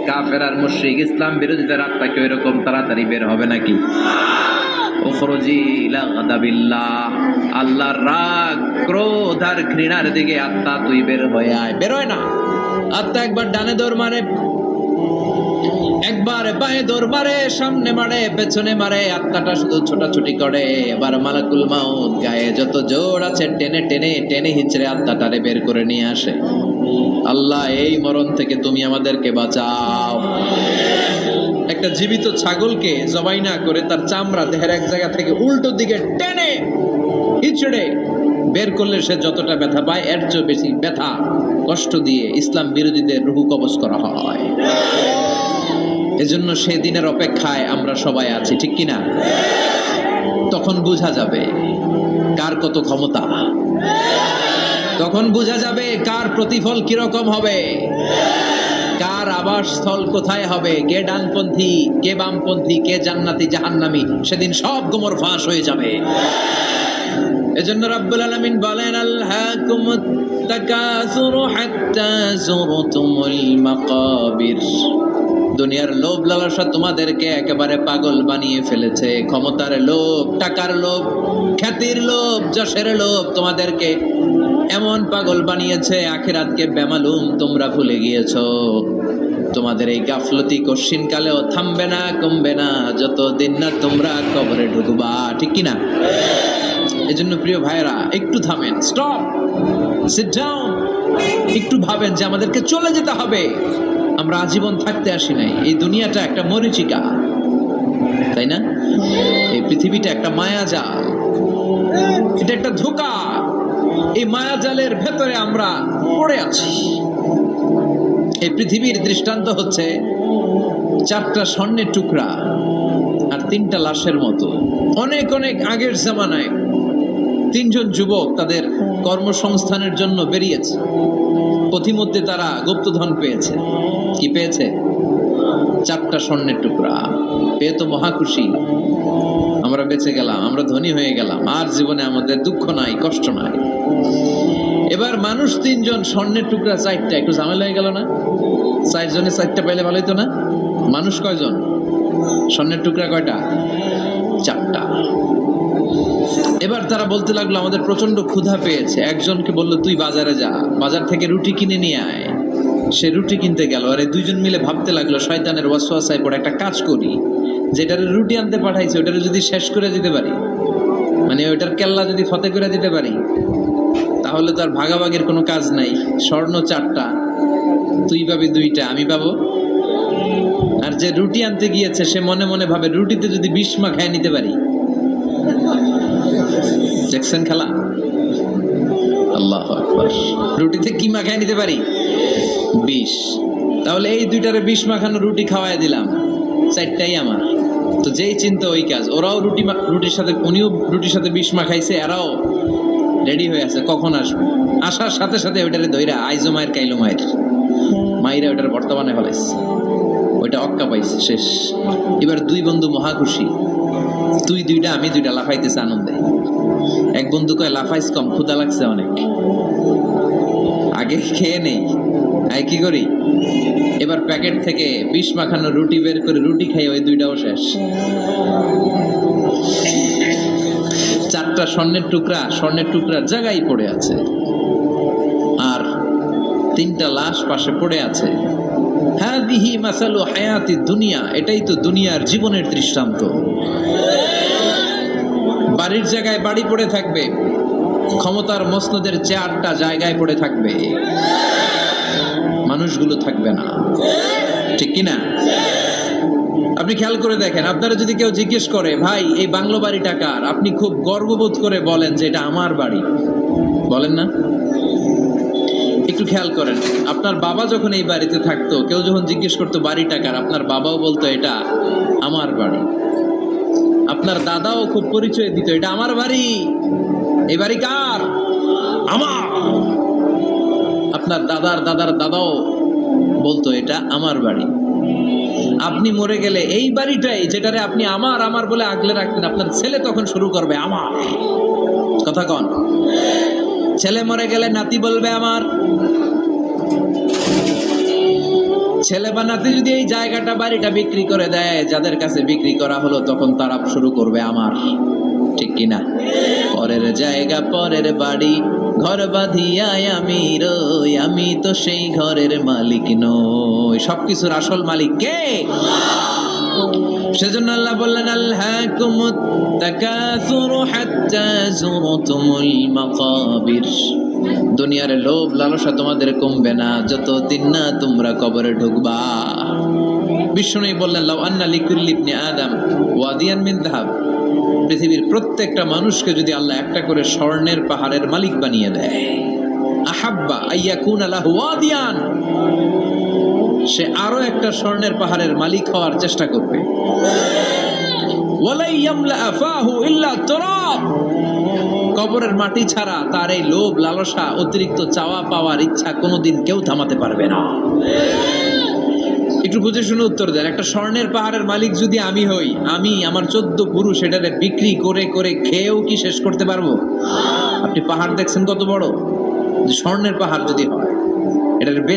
কাফের আর মুশরিক ইসলাম বিরোধীদের আত্মা কেউ এরকম তাড়াতাড়ি বের হবে নাকি? উখরুজি ইলা গাদাবিল্লাহ, আল্লাহর রাগ ক্রোধ আর ঘৃণার দিকে আত্মা তুই বের হয়ে আয়। বের হয় না আত্মা, একবার ডানে দৌড় মারে, একবার বাঁয়ে দৌড় মারে, সামনে মারে পেছনে মারে, আত্মাটা শুধু ছোটাছুটি করে। এবার মালাকুল মাউত গায়ে যত জোর আছে টেনে টেনে টেনে হিচড়ে আত্মাটারে বের করে নিয়ে আসে। আল্লাহ এই মরণ থেকে তুমি আমাদেরকে বাঁচাও। একটা জীবিত ছাগলকে জবাই না করে তার চামড়া দেহের এক জায়গা থেকে উল্টো দিকে টেনে হিচড়ে বের করলে সে যতটা ব্যথা পায় এর চেয়ে বেশি ব্যথা কষ্ট দিয়ে ইসলাম বিরোধীদের রুহু কবজ করা হয়। এজন্য সেদিনের অপেক্ষায় আমরা সবাই আছি, ঠিক কিনা? তখন বোঝা যাবে কার কত ক্ষমতা, তখন বোঝা যাবে কার প্রতিফল কিরকম হবে, কার আবাসস্থল কোথায় হবে, কে ডানপন্থী কে বামপন্থী, কে জান্নাতি জাহান্নামী, সেদিন সব গোমর ফাঁস হয়ে যাবে। এজন্য রাব্বুল আলামিন বলেন, আলহাকুমুত তাকাসুরু হাত্তা যুরতুমুল মাকাবির। দুনিয়ার লোভ লালসা তোমাদেরকে একেবারে পাগল বানিয়ে ফেলেছে। ক্ষমতার লোভ, টাকার লোভ, খ্যাতির লোভ, যশের লোভ তোমাদেরকে এমন পাগল বানিয়েছে, আখিরাতকে বেমালুম তোমরা ভুলে গিয়েছো। তোমাদের এই গাফলতি কশিন কালেও থামবে না, কমবে না, যতদিন না তোমরা কবরে ঢুকবা, ঠিক কিনা? এজন্য প্রিয় ভাইরা, একটু থামেন, স্টপ, সিট ডাউন, একটু ভাবেন যে আমাদেরকে চলে যেতে হবে। আমরা আজীবন থাকতে আসি নাই। এই দুনিয়াটা একটা মরীচিকা, তাই না? এই পৃথিবীটা একটা মায়াজাল, এটা একটা ধোঁকা। এই মায়াজালের ভেতরে আমরা পড়ে আছি। এই পৃথিবীর দৃষ্টান্ত হচ্ছে 4টা স্বর্ণের টুকরা আর 3টা লাশের মতো। অনেক অনেক আগের জামানায় 3জন যুবক তাদের কর্মসংস্থানের জন্য বেরিয়েছে। পথিমধ্যে তারা গুপ্তধন পেয়েছে। কি পেয়েছে? 4টা স্বর্ণের টুকরা পেয়ে তো মহা খুশি, আমরা বেঁচে গেলাম, আমরা ধনী হয়ে গেলাম, আর জীবনে আমাদের দুঃখ নাই, কষ্ট নাই। এবার মানুষ 3জন, স্বর্ণের টুকরা 4টা, একটু ঝামেলা হয়ে গেল না? 4 জনে 4টা পাইলে ভালো হতো না? মানুষ কয়জন? স্বর্ণের টুকরা কয়টা? 4টা। এবার তারা বলতে লাগলো, আমাদের প্রচন্ড ক্ষুধা পেয়েছে। একজনকে বললো, তুই বাজারে যা, বাজার থেকে রুটি কিনে নিয়ে আয়। সে রুটি কিনতে গেল। আর এই 2জন মিলে ভাবতে লাগলো, শয়তানের ওয়াসওয়াসায় পড়ে একটা কাজ করি, যেটার রুটি আনতে পাঠাইছে ওটারে যদি শেষ করে দিতে পারি, মানে ওইটার কেল্লা যদি ফতে করে দিতে পারি, তাহলে তো আর ভাগাভাগির কোনো কাজ নাই। স্বর্ণ 4টা, তুই পাবি 2টা, আমি পাবো। আর যে রুটি আনতে গিয়েছে সে মনে মনে ভাবে, রুটিতে যদি বিষ মাখায় নিতে পারি। দেখছেন খেলা? আল্লাহু আকবার। রুটিতে কি মাখায় নিতে পারি? বিষ। তাহলে এই 2টারে বিষ মাখানো রুটি খাওয়াই দিলাম, 4টাই আমার। তো যেই চিন্তা ওই কাজ। ওরাও রুটির সাথে, উনিও রুটির সাথে বিষ মাখাইছে, এরাও রেডি হয়ে আছে কখন আসবে। আসার সাথে সাথে ওইটারে ধইরা আইজো মায়ের কাইলো মায়ের মাইরা ওইটার বর্তমানে ফেলাইছে, ওইটা অক্কা পাইছে, শেষ। এবার 2 বন্ধু মহা খুশি, তুই 2টা আমি 2টা, লাফাইতেছে আনন্দে। এক বন্ধু কয়, লাফাইস কম, ক্ষুধা লাগছে অনেক, আগে খেয়ে নেই। কি করি? এবার প্যাকেট থেকে বিষ মাখানো রুটি বের করে রুটি খাই, ওই 2টাও শেষ। 4টা স্বর্ণের টুকরা জায়গায় পড়ে আছে, আর 3টা লাশ পাশে পড়ে আছে। হাদিহি মাসালু হায়াতি দুনিয়া, এটাই তো দুনিয়ার জীবনের দৃষ্টান্ত। বাড়ির জায়গায় বাড়ি পড়ে থাকবে, ক্ষমতার মসনদের চেয়ারটা জায়গায় পড়ে থাকবে, মানুষগুলো থাকবে না, ঠিক কিনা? আপনি খেয়াল করে দেখেন, আপনারা যদি কেউ জিজ্ঞেস করে, ভাই এই বাংলো বাড়িটা কার, আপনি খুব গর্ববোধ করে বলেন যে এটা আমার বাড়ি, বলেন না? একটু খেয়াল করেন, আপনার বাবা যখন এই বাড়িতে থাকতো, কেউ যখন জিজ্ঞেস করতো বাড়িটা কার, আপনার বাবাও বলতো এটা আমার বাড়ি। আপনার দাদাও খুব পরিচয় দিত, এটা আমার বাড়ি, এই বাড়ি কার? আমার। আপনার দাদার দাদার দাদাও বলতো এটা আমার বাড়ি। আপনি মরে গেলে এই বাড়িটাই, যেটারে আপনি আমার আমার বলে আগলে রাখতেন, আপনার ছেলে তখন শুরু করবে আমার। কথা কন? ছেলে মরে গেলে নাতি বলবে আমার। ছেলে বানাতে যদি এই জায়গাটা বাড়িটা বিক্রি করে দেয়, যাদের কাছে বিক্রি করা হলো তখন তারা শুরু করবে আমার, ঠিক কিনা? পরের জায়গা পরের বাড়ি ঘর বাঁধিয়ায় আমি রই, আমি তো সেই ঘরের মালিক নই। সবকিছুর আসল মালিক কে? সেজন্য আল্লাহ বললেন আল্লাহকুমুত তাকাসুরু হাত্তা যুরতুমুল মাকাবির। দুনিয়ার লোভ লালসা তোমাদের কমবে না যতদিন না তোমরা কবরে ঢুকবা। বিষ্ণু বললেন লাউ আন্না লিকুল্লি ইবনি আদম ওয়াদিয়ান মিন যাহাব, পৃথিবীর প্রত্যেকটা মানুষকে যদি আল্লাহ একটা করে স্বর্ণের পাহাড়ের মালিক বানিয়ে দেয়, আহাব্বা আইয়াকুনা লাহু ওয়াদিয়ান, সে আরো একটা স্বর্ণের পাহাড়ের মালিক হওয়ার চেষ্টা করবে। ওয়ালা ইয়ামলা আফাহু ইল্লা তুরাব, কবরের মাটি ছাড়া তার এই লোভ লালসা অতিরিক্ত চাওয়া পাওয়ার ইচ্ছা কোনোদিন কেউ থামাতে পারবে না। একটু বুঝে শুনে উত্তর দেন, একটা স্বর্ণের পাহাড়ের মালিক যদি আমি হই, আমি আমার 14 পুরুষ এটারে বিক্রি করে করে খেয়েও কি শেষ করতে পারবো? আপনি পাহাড় দেখছেন কত বড়, স্বর্ণের পাহাড় যদি হয়, এটার বেশ